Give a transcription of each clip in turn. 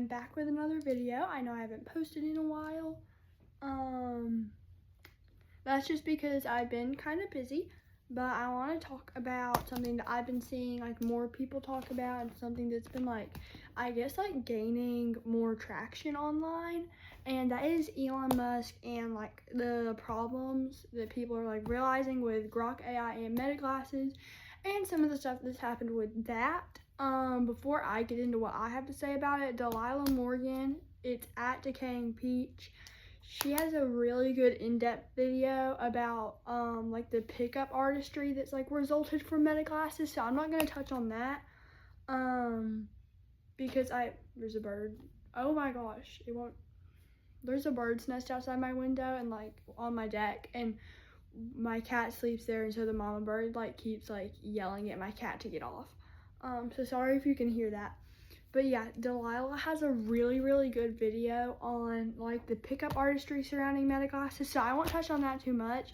I'm back with another video. I know I haven't posted in a while. That's just because I've been kind of busy, but I want to talk about something that I've been seeing like more people talk about, and something that's been like, I guess, like gaining more traction online, and that is Elon Musk and like the problems that people are like realizing with Grok AI and Meta glasses, and some of the stuff that's happened with that. Before I get into what I have to say about it, Delilah Morgan, it's at Decaying Peach. She has a really good in-depth video about like the pickup artistry that's like resulted from Meta glasses. So I'm not gonna touch on that. Because there's a bird. Oh my gosh, it won't. There's a bird's nest outside my window and like on my deck, and my cat sleeps there, and so the mama bird like keeps like yelling at my cat to get off. So sorry if you can hear that. But yeah, Delilah has a really good video on like the pickup artistry surrounding Meta glasses. So I won't touch on that too much.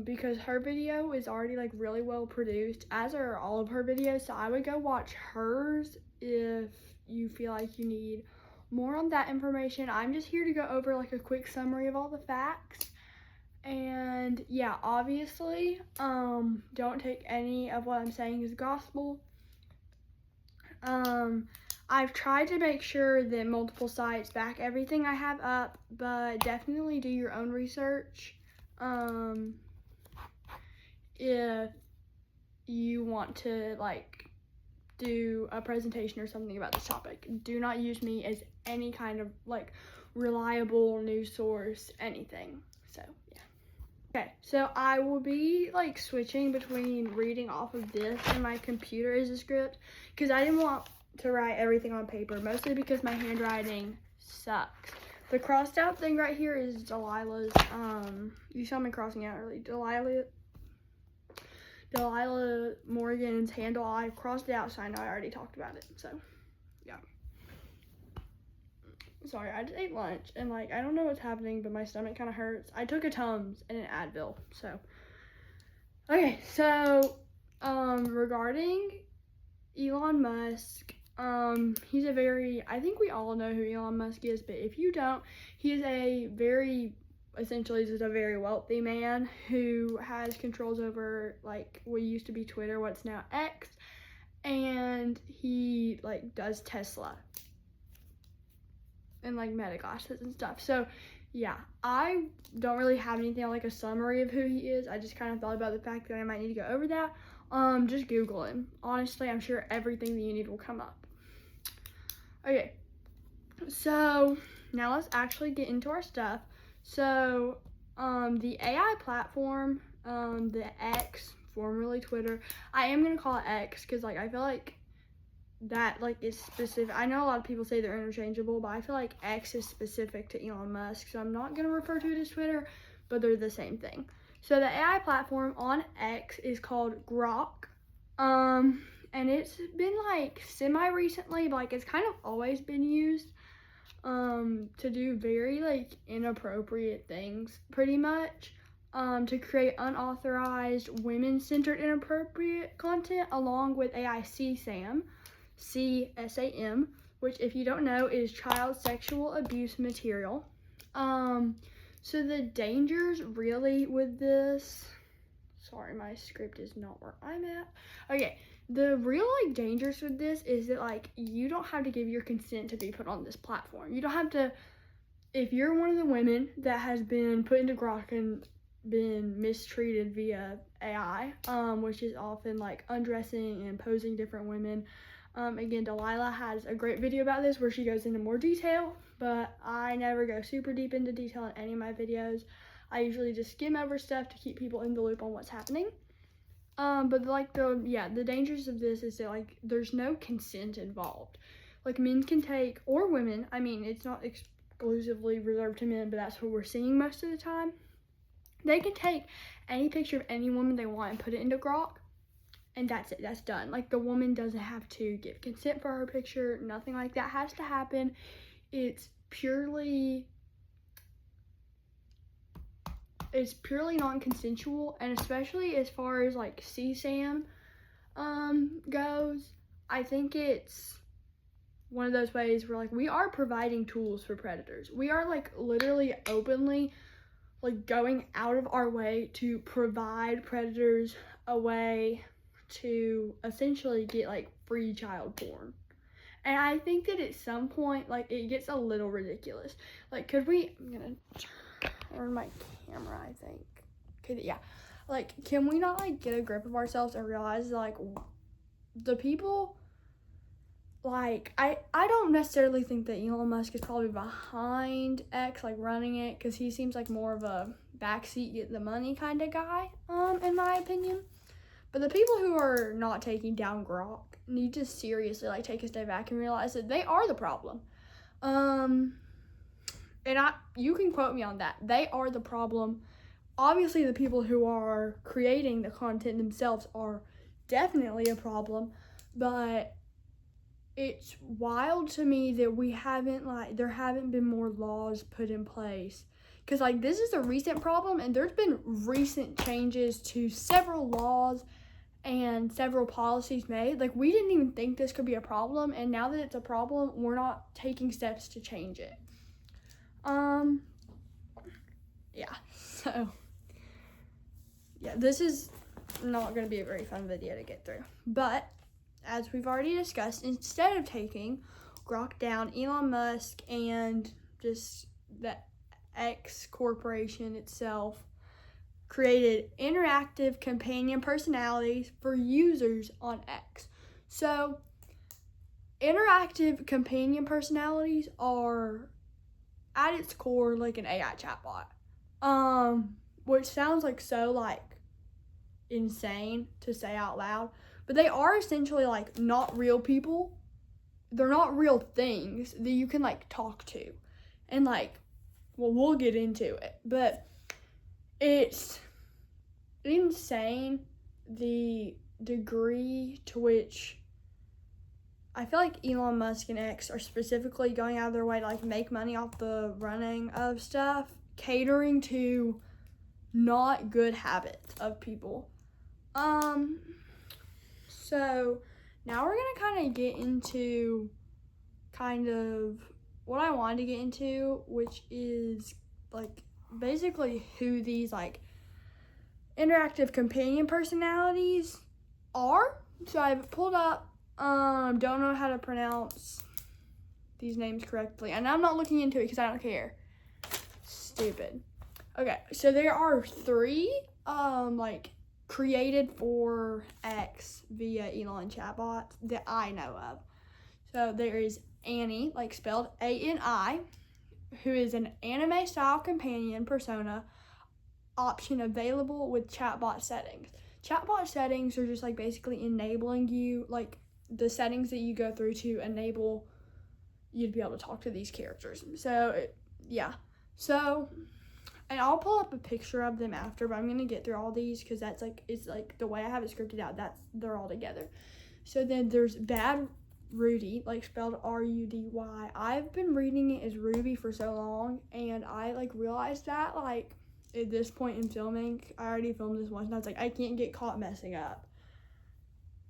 Because her video is already like really well produced, as are all of her videos. So I would go watch hers if you feel like you need more on that information. I'm just here to go over like a quick summary of all the facts. And yeah, obviously, don't take any of what I'm saying as gospel. I've tried to make sure that multiple sites back everything I have up, but definitely do your own research. If you want to like do a presentation or something about this topic, do not use me as any kind of like reliable news source, anything. So yeah. Okay, so I will be like switching between reading off of this and my computer as a script, because I didn't want to write everything on paper, mostly because my handwriting sucks. The crossed out thing right here is Delilah's, you saw me crossing out early, Delilah Morgan's handle. I crossed it out, so I know I already talked about it, so yeah. Sorry, I just ate lunch, and like, I don't know what's happening, but my stomach kind of hurts. I took a Tums and an Advil, so. Okay, so, regarding Elon Musk, he's I think we all know who Elon Musk is, but if you don't, he is essentially just a very wealthy man who has controls over like what used to be Twitter, what's now X, and he like does Tesla and like Meta glasses and stuff. So yeah, I don't really have anything like a summary of who he is. I just kind of thought about the fact that I might need to go over that. Just Google him. Honestly, I'm sure everything that you need will come up. Okay, so now let's actually get into our stuff. So the AI platform, the X, formerly Twitter, I am gonna call it X because like I feel like that like is specific. I know a lot of people say they're interchangeable, but I feel like X is specific to Elon Musk, so I'm not gonna refer to it as Twitter, but they're the same thing. So the AI platform on X is called Grok, and it's been like semi-recently, but like it's kind of always been used to do very like inappropriate things, pretty much, to create unauthorized women-centered inappropriate content, along with AI CSAM, CSAM, which if you don't know is child sexual abuse material. So the dangers really with this, sorry, my script is not where I'm at. Okay, the real like dangers with this is that like you don't have to give your consent to be put on this platform. You don't have to, if you're one of the women that has been put into Grok and been mistreated via AI, which is often like undressing and posing different women. Again, Delilah has a great video about this where she goes into more detail, but I never go super deep into detail in any of my videos. I usually just skim over stuff to keep people in the loop on what's happening. But like the dangers of this is that like there's no consent involved. Like men can take, or women, I mean it's not exclusively reserved to men, but that's what we're seeing most of the time. They can take any picture of any woman they want and put it into Grok, and that's it, that's done. Like the woman doesn't have to give consent for her picture, nothing like that has to happen. It's purely non-consensual, and especially as far as like CSAM goes, I think it's one of those ways where, like, we are providing tools for predators. We are, like, literally openly, like, going out of our way to provide predators a way to essentially get, like, free child porn. And I think that at some point, like, it gets a little ridiculous. Like, could we, I'm gonna turn my camera, I think. Okay, yeah. Like, can we not, like, get a grip of ourselves and realize, like, the people, like, I don't necessarily think that Elon Musk is probably behind X, like, running it, because he seems like more of a backseat, get the money kind of guy, in my opinion. But the people who are not taking down Grok need to seriously, like, take a step back and realize that they are the problem. And you can quote me on that. They are the problem. Obviously, the people who are creating the content themselves are definitely a problem, but it's wild to me that there haven't been more laws put in place. Because, like, this is a recent problem, and there's been recent changes to several laws and several policies made. Like, we didn't even think this could be a problem, and now that it's a problem, we're not taking steps to change it. Yeah, so, yeah, this is not going to be a very fun video to get through. But, as we've already discussed, instead of taking Grok down, Elon Musk and just the X corporation itself created interactive companion personalities for users on X. So, interactive companion personalities are, at its core, like an AI chatbot. Which sounds like so, like, insane to say out loud. But they are essentially, like, not real people. They're not real things that you can, like, talk to. And, like, well, we'll get into it. But it's insane the degree to which I feel like Elon Musk and X are specifically going out of their way to, like, make money off the running of stuff, catering to not good habits of people. So now we're gonna kind of get into kind of what I wanted to get into, which is, like, basically who these, like, interactive companion personalities are. So I've pulled up, don't know how to pronounce these names correctly, and I'm not looking into it because I don't care. Stupid. Okay, so there are 3, like, created for X via Elon chatbots that I know of. So there is Annie, like spelled A-N-I, who is an anime-style companion persona option available with chatbot settings. Chatbot settings are just, like, basically enabling you, like, the settings that you go through to enable you to be able to talk to these characters. So, yeah. So, and I'll pull up a picture of them after, but I'm going to get through all these because that's, like, it's, like, the way I have it scripted out, they're all together. So then there's Bad Rudy, like, spelled R-U-D-Y. I've been reading it as Ruby for so long, and I, like, realized that, like, at this point in filming, I already filmed this once, and I was like, I can't get caught messing up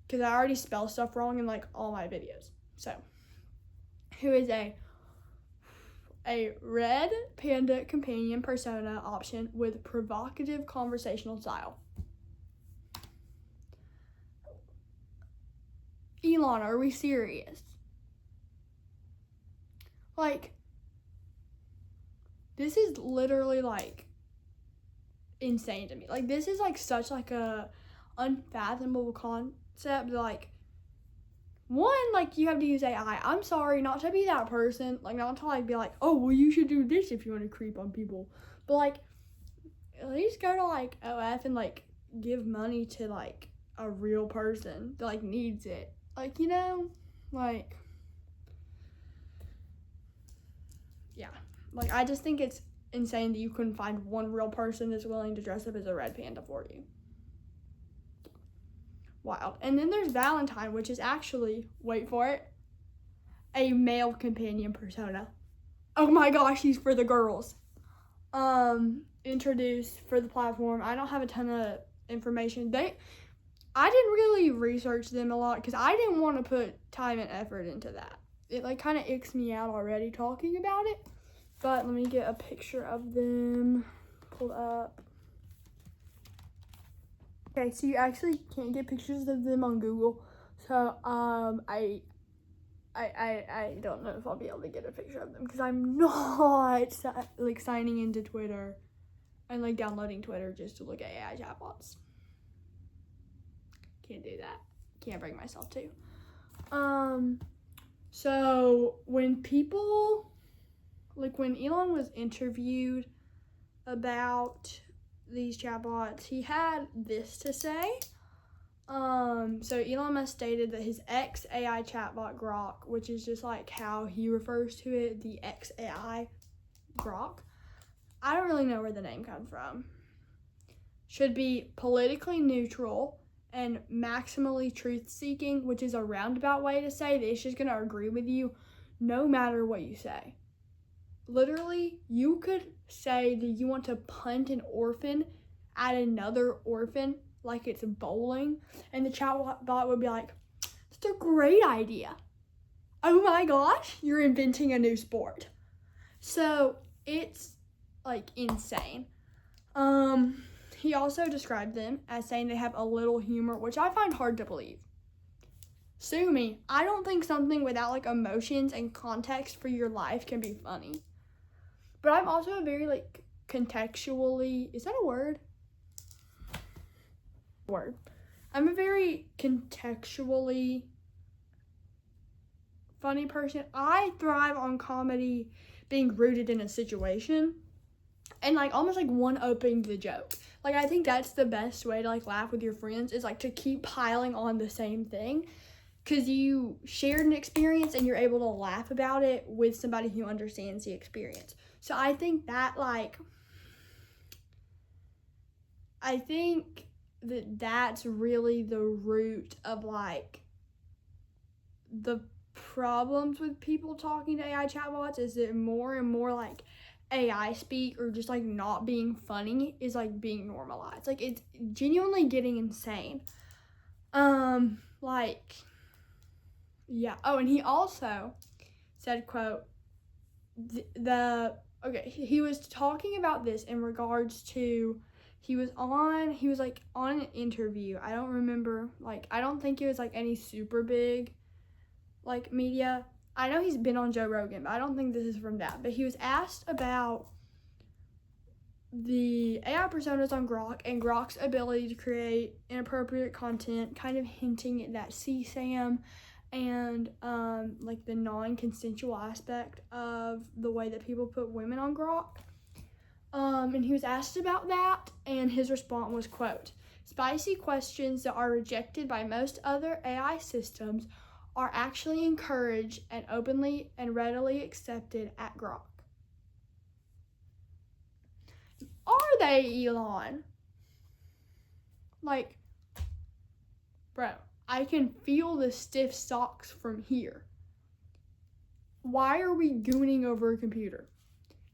because I already spell stuff wrong in, like, all my videos. So, who is a red panda companion persona option with provocative conversational style. Elon, are we serious? Like, this is literally, like, insane to me. Like, this is, like, such, like, a unfathomable concept. Like, one, like, you have to use AI. I'm sorry, not to be that person. Like, not to, like, be like, oh, well, you should do this if you want to creep on people. But, like, at least go to, like, OF and, like, give money to, like, a real person that, like, needs it. Like, you know? Like, yeah. Like, I just think it's insane that you couldn't find one real person that's willing to dress up as a red panda for you. Wild. And then there's Valentine, which is actually, wait for it, a male companion persona. Oh my gosh, he's for the girls. Introduced for the platform. I don't have a ton of information. I didn't really research them a lot because I didn't want to put time and effort into that. it like kind of icks me out already talking about it. But let me get a picture of them pulled up. Okay, so you actually can't get pictures of them on Google. So I don't know if I'll be able to get a picture of them because I'm not like signing into Twitter and like downloading Twitter just to look at AI chatbots. Can't do that. Can't bring myself to. So when Elon was interviewed about these chatbots, he had this to say. So Elon Musk stated that his X AI chatbot Grok, which is just like how he refers to it, the X AI Grok. I don't really know where the name comes from. Should be politically neutral and maximally truth-seeking, which is a roundabout way to say that it's just going to agree with you no matter what you say. Literally, you could say that you want to punt an orphan at another orphan like it's bowling, and the chatbot would be like, that's a great idea. Oh my gosh, you're inventing a new sport. So it's like insane. He also described them as saying they have a little humor, which I find hard to believe. Sue me. I don't think something without like emotions and context for your life can be funny. But I'm also a very like contextually, is that a word? Word. I'm a very contextually funny person. I thrive on comedy being rooted in a situation and like almost like one-upping the joke. Like I think that's the best way to like laugh with your friends is like to keep piling on the same thing because you shared an experience and you're able to laugh about it with somebody who understands the experience. So I think that that's really the root of like the problems with people talking to AI chatbots is that more and more like AI speak or just like not being funny is like being normalized. Like it's genuinely getting insane. Like, yeah. Oh, and he also said, quote, he was talking about this in regards to, he was like on an interview. I don't remember, like, I don't think it was like any super big like media. I know he's been on Joe Rogan, but I don't think this is from that. But he was asked about the AI personas on Grok and Grok's ability to create inappropriate content, kind of hinting at that CSAM and like the non-consensual aspect of the way that people put women on Grok. And he was asked about that, and his response was, quote, spicy questions that are rejected by most other AI systems are actually encouraged and openly and readily accepted at Grok. Are they, Elon? Like, bro, I can feel the stiff socks from here. Why are we gooning over a computer?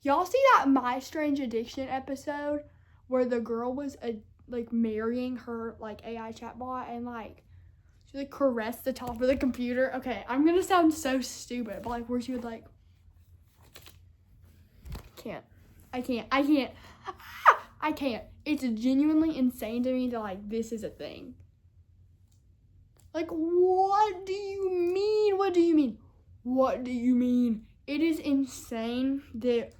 Y'all see that My Strange Addiction episode where the girl was like marrying her like AI chatbot and like she like caressed the top of the computer? Okay, I'm gonna sound so stupid, but like where she would like I can't. It's genuinely insane to me that like this is a thing. Like, what do you mean? What do you mean? It is insane that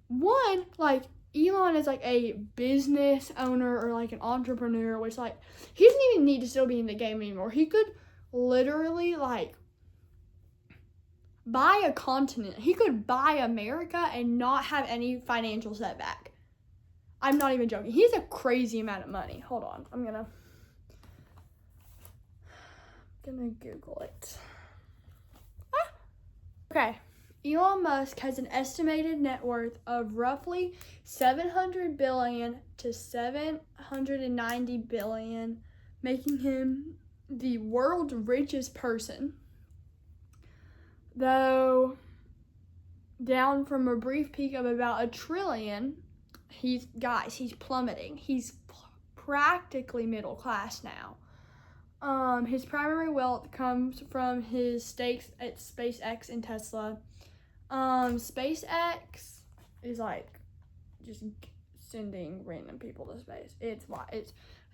one, like, Elon is like a business owner or like an entrepreneur, which like he doesn't even need to still be in the game anymore. He could literally like buy a continent. He could buy America and not have any financial setback. I'm not even joking. He has a crazy amount of money. Hold on. I'm gonna Google it. Okay. Elon Musk has an estimated net worth of roughly $700 billion to $790 billion, making him the world's richest person. Though down from a brief peak of about $1 trillion, he's plummeting. He's practically middle class now. His primary wealth comes from his stakes at SpaceX and Tesla. SpaceX is like just sending random people to space. I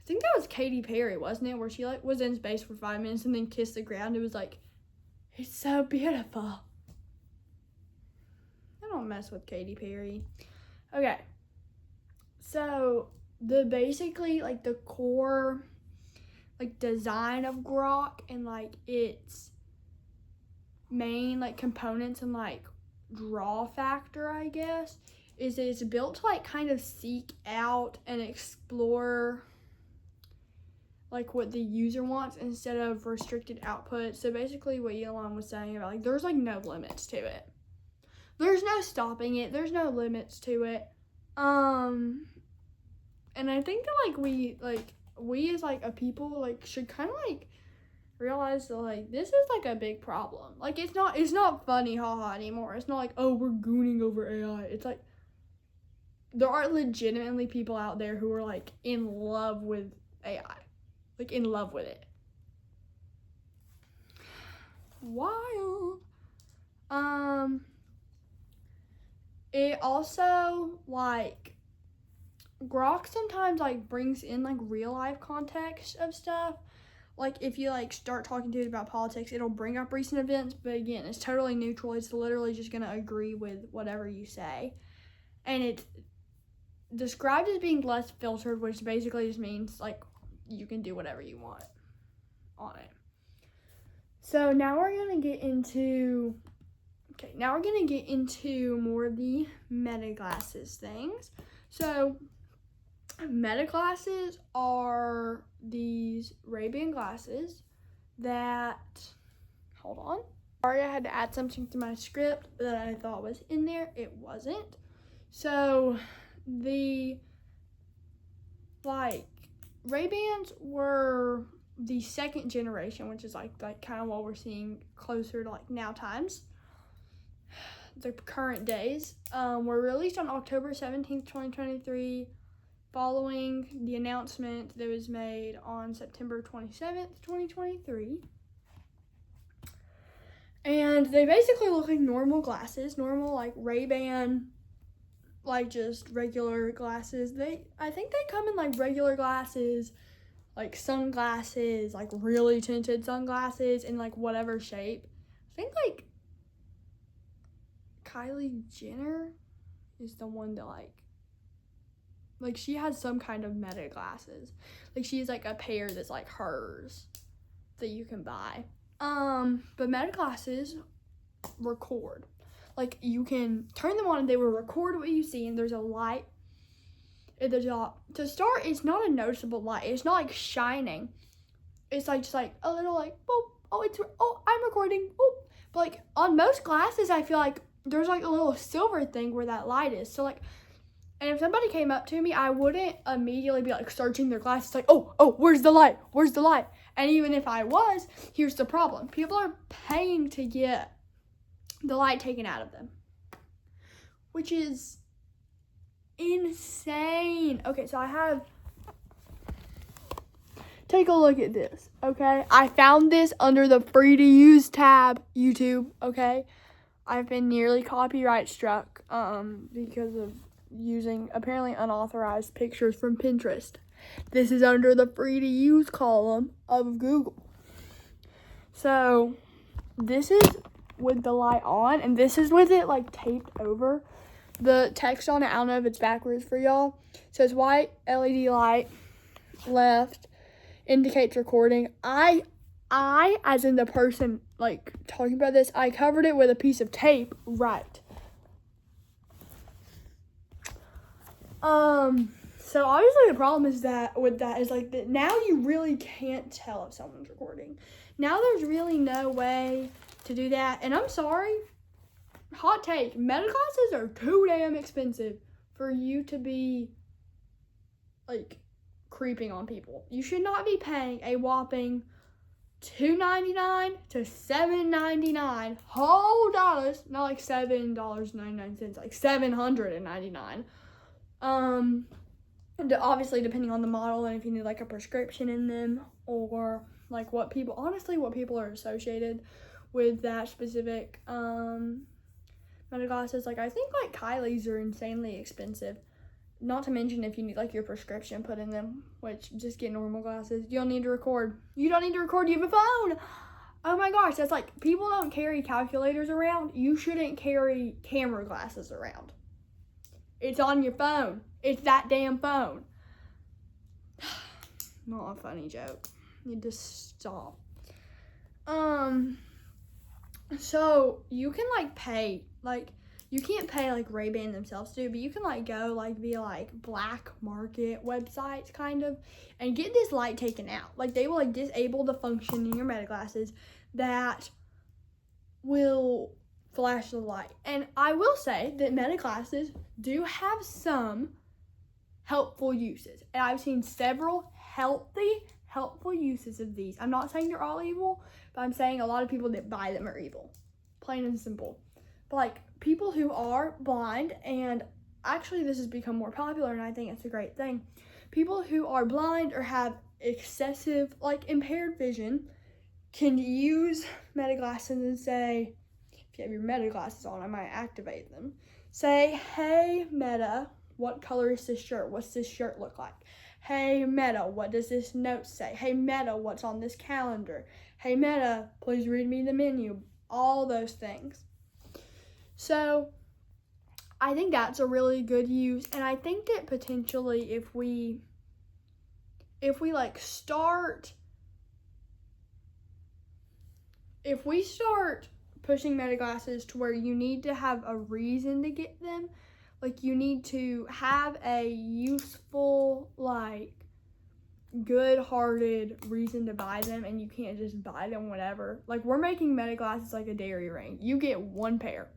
think that was Katy Perry, wasn't it? Where she like was in space for 5 minutes and then kissed the ground. It was like, it's so beautiful. I don't mess with Katy Perry. Okay. So basically like the core like design of Grok and like its main like components and like draw factor, I guess, is that it's built to like kind of seek out and explore like what the user wants instead of restricted output. So basically what Elon was saying about like there's like no limits to it. There's no stopping it. There's no limits to it. And I think that like we as like a people like should kind of like realize that like this is like a big problem. Like it's not funny haha anymore. It's not like, oh, we're gooning over AI. It's like there are legitimately people out there who are like in love with AI. Like in love with it. Wild. It also like Grok sometimes like brings in like real life context of stuff. Like if you like start talking to it about politics, it'll bring up recent events, but again, it's totally neutral. It's literally just gonna agree with whatever you say. And it's described as being less filtered, which basically just means like you can do whatever you want on it. So now we're gonna get into more of the meta glasses things. So meta glasses are these Ray-Ban glasses that, hold on. Sorry, I had to add something to my script that I thought was in there. It wasn't. So the like Ray-Bans were the second generation, which is like kind of what we're seeing closer to like now times. The current days were released on October 17th, 2023, following the announcement that was made on September 27th, 2023. And they basically look like normal glasses, normal like Ray-Ban, like just regular glasses. I think they come in like regular glasses, like sunglasses, like really tinted sunglasses in like whatever shape. I think like Kylie Jenner is the one that like she has some kind of meta glasses. Like she has like a pair that's like hers that you can buy. But meta glasses record. Like you can turn them on and they will record what you see, and there's a light. To start, it's not a noticeable light. It's not like shining. It's like just like a little like boop. I'm recording. Boop. But like on most glasses, I feel like there's like a little silver thing where that light is. So like, and if somebody came up to me, I wouldn't immediately be like searching their glasses like, oh, where's the light? Where's the light? And even if I was, here's the problem. People are paying to get the light taken out of them, which is insane. Okay, so take a look at this, okay? I found this under the free to use tab, YouTube, okay? I've been nearly copyright struck because of using apparently unauthorized pictures from Pinterest. This is under the free to use column of Google. So this is with the light on, and this is with it like taped over. The text on it, I don't know if it's backwards for y'all. It says white LED light, left, indicates recording. I, as in the person like talking about this, I covered it with a piece of tape, right. So obviously the problem is that now you really can't tell if someone's recording. Now there's really no way to do that. And I'm sorry, hot take, meta glasses are too damn expensive for you to be like creeping on people. You should not be paying a whopping $2.99 to $7.99 whole dollars, not like $7.99, like $799. Obviously depending on the model and if you need like a prescription in them or like what people are associated with that specific meta glasses. Like I think like Kylie's are insanely expensive. Not to mention if you need like your prescription put in them, which just get normal glasses. You don't need to record. You don't need to record, you have a phone. Oh my gosh, that's like, people don't carry calculators around. You shouldn't carry camera glasses around. It's on your phone. It's that damn phone. Not a funny joke. Need to stop. So you can like pay, like you can't pay like Ray-Ban themselves to, but you can like go like via like black market websites kind of and get this light taken out. Like they will like disable the function in your meta glasses that will flash the light. And I will say that meta glasses do have some helpful uses. And I've seen several helpful uses of these. I'm not saying they're all evil, but I'm saying a lot of people that buy them are evil. Plain and simple. But like people who are blind, and actually this has become more popular and I think it's a great thing. People who are blind or have excessive like impaired vision can use meta glasses and say, if you have your meta glasses on, I might activate them. Say, hey Meta, what color is this shirt? What's this shirt look like? Hey Meta, what does this note say? Hey Meta, what's on this calendar? Hey Meta, please read me the menu. All those things. So I think that's a really good use, and I think that potentially if we start pushing meta glasses to where you need to have a reason to get them, like you need to have a useful, like good-hearted reason to buy them, and you can't just buy them whenever. Like we're making meta glasses like a dairy ring. You get one pair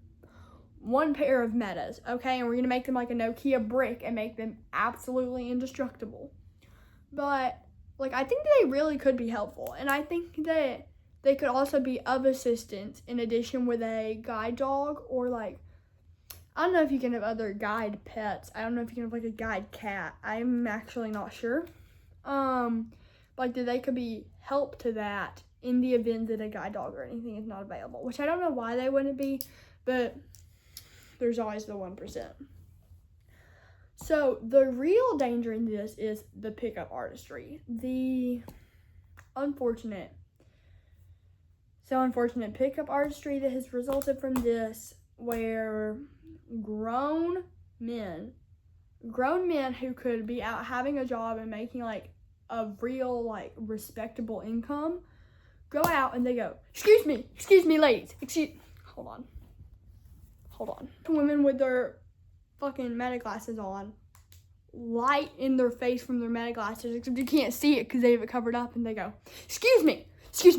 of metas, okay? And we're gonna make them like a Nokia brick and make them absolutely indestructible. But like I think that they really could be helpful, and I think that they could also be of assistance in addition with a guide dog, or like, I don't know if you can have other guide pets. I don't know if you can have like a guide cat. I'm actually not sure. Like that they could be help to that in the event that a guide dog or anything is not available, which I don't know why they wouldn't be, but there's always the 1%. So the real danger in this is the pickup artistry. The unfortunate pickup artistry that has resulted from this, where grown men who could be out having a job and making like a real like respectable income go out and they go, excuse me ladies, hold on. Women with their fucking meta glasses on, light in their face from their meta glasses, except you can't see it because they have it covered up, and they go, excuse me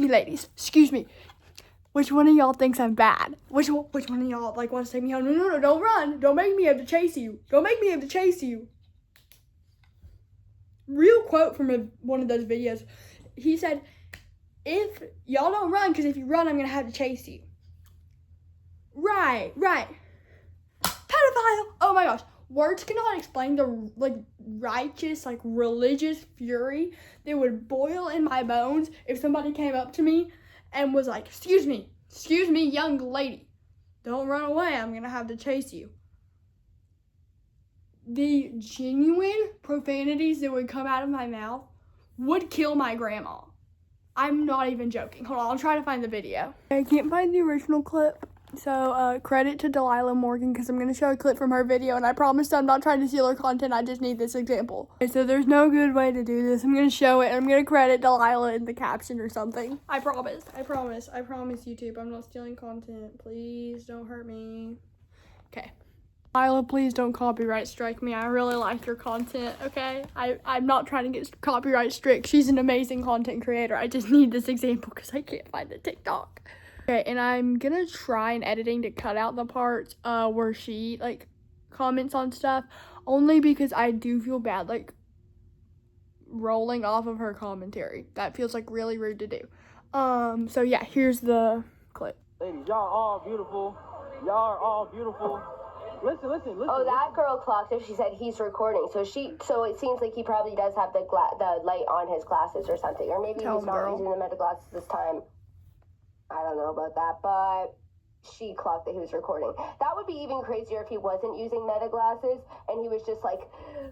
ladies, excuse me, which one of y'all thinks I'm bad? Which one of y'all like wants to take me home? No, don't run, don't make me have to chase you, real quote from one of those videos. He said, if y'all don't run, because if you run I'm gonna have to chase you. Right. Pedophile. Oh my gosh. Words cannot explain the like righteous, like religious fury that would boil in my bones if somebody came up to me and was like, excuse me, young lady, don't run away, I'm gonna have to chase you. The genuine profanities that would come out of my mouth would kill my grandma. I'm not even joking. Hold on, I'll try to find the video. I can't find the original clip. So, credit to Delilah Morgan, because I'm going to show a clip from her video, and I promise I'm not trying to steal her content, I just need this example. Okay, so there's no good way to do this. I'm going to show it, and I'm going to credit Delilah in the caption or something. I promise, YouTube, I'm not stealing content. Please don't hurt me. Okay. Delilah, please don't copyright strike me. I really like your content, okay? I'm not trying to get copyright strict. She's an amazing content creator. I just need this example because I can't find the TikTok. Okay, and I'm gonna try in editing to cut out the parts where she like comments on stuff, only because I do feel bad like rolling off of her commentary. That feels like really rude to do. So yeah, here's the clip. Ladies, y'all are all beautiful. Y'all are all beautiful. Listen. Oh, that girl clocked it. She said he's recording. So it seems like he probably does have the light on his glasses or something. Or maybe he's not using the meta glasses this time. I don't know about that, but she clocked that he was recording. That would be even crazier if he wasn't using meta glasses and he was just like,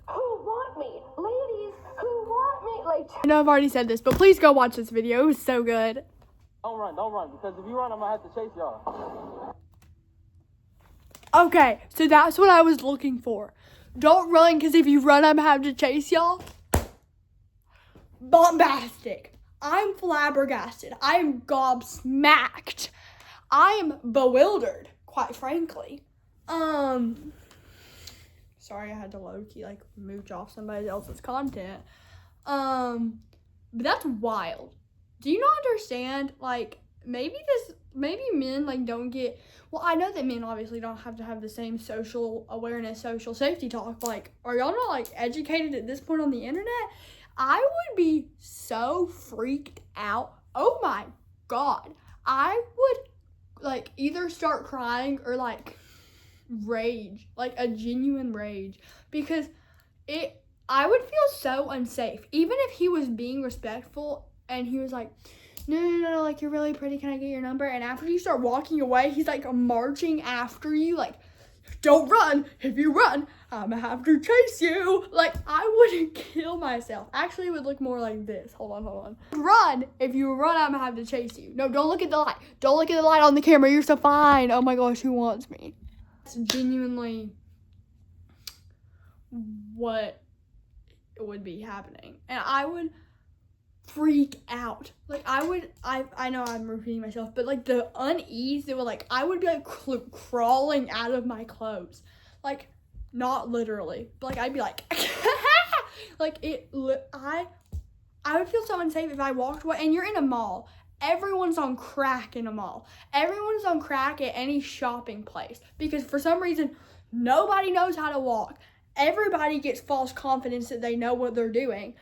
who want me? Ladies, who want me? Like, I know I've already said this, but please go watch this video. It was so good. Don't run, because if you run, I'm gonna have to chase y'all. Okay, so that's what I was looking for. Don't run, because if you run, I'm gonna have to chase y'all. Bombastic. I'm flabbergasted. I am gobsmacked. I am bewildered, quite frankly. Sorry I had to low-key, like, mooch off somebody else's content. But that's wild. Do you not understand, like, maybe men, like, don't get, well, I know that men obviously don't have to have the same social awareness, social safety talk, like, are y'all not, like, educated at this point on the internet? I would be so freaked out. Oh my God. I would, like, either start crying or, like, rage, like, a genuine rage, because I would feel so unsafe, even if he was being respectful and he was like, no, like, you're really pretty, can I get your number? And after you start walking away, he's like marching after you, like, don't run. If you run, I'm gonna have to chase you. Like, I wouldn't kill myself. Actually, it would look more like this. Hold on. Run. If you run, I'm gonna have to chase you. No, don't look at the light. Don't look at the light on the camera. You're so fine. Oh my gosh, who wants me? That's genuinely what would be happening. And I would freak out. Like, I know I'm repeating myself, but like the unease, it would, like, I would be like crawling out of my clothes. Like, not literally, but like I'd be like, like I would feel so unsafe if I walked away. And you're in a mall. Everyone's on crack in a mall. Everyone's on crack at any shopping place because for some reason, nobody knows how to walk. Everybody gets false confidence that they know what they're doing.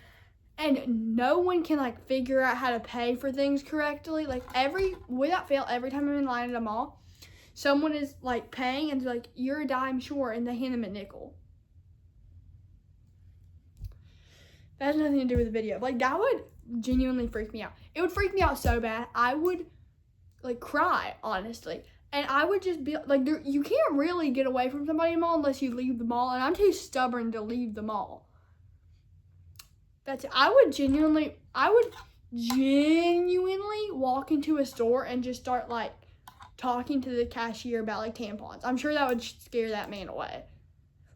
And no one can, like, figure out how to pay for things correctly. Like, without fail, every time I'm in line at a mall, someone is, like, paying and they're like, you're a dime short, and they hand them a nickel. That has nothing to do with the video. Like, that would genuinely freak me out. It would freak me out so bad. I would, like, cry, honestly. And I would just be, like, you can't really get away from somebody in the mall unless you leave the mall. And I'm too stubborn to leave the mall. That's it. I would genuinely walk into a store and just start, like, talking to the cashier about, like, tampons. I'm sure that would scare that man away.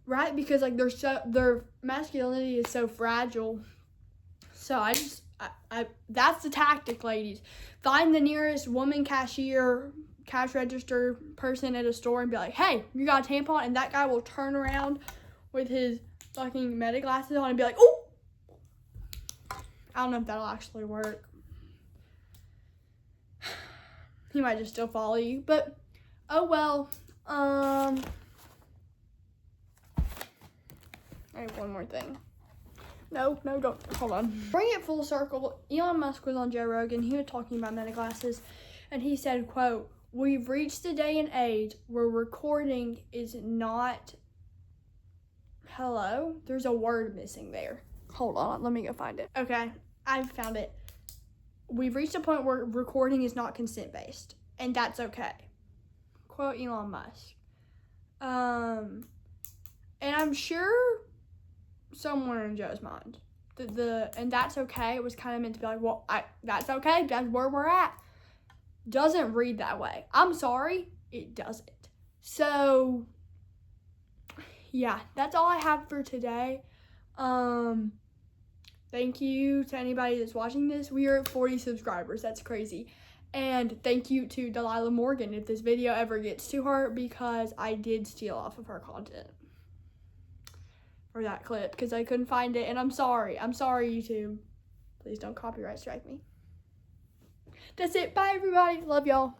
Right? Because, like, their masculinity is so fragile. So that's the tactic, ladies. Find the nearest woman cashier, cash register person at a store and be like, hey, you got a tampon? And that guy will turn around with his fucking meta glasses on and be like, oh! I don't know if that'll actually work. He might just still follow you, but oh well. I have one more thing. No, don't. Hold on. Bring it full circle. Elon Musk was on Joe Rogan. He was talking about meta glasses, and he said, quote, "We've reached a day and age where recording is not." Hello? There's a word missing there. Hold on, let me go find it. Okay, I found it. We've reached a point where recording is not consent-based, and that's okay. Quote Elon Musk. And I'm sure somewhere in Joe's mind, and that's okay, it was kind of meant to be like, well, that's okay, that's where we're at. Doesn't read that way. I'm sorry, it doesn't. So, yeah, that's all I have for today. Thank you to anybody that's watching this. We are at 40 subscribers. That's crazy. And thank you to Delilah Morgan if this video ever gets to her, because I did steal off of her content for that clip because I couldn't find it. And I'm sorry. I'm sorry, YouTube. Please don't copyright strike me. That's it. Bye, everybody. Love y'all.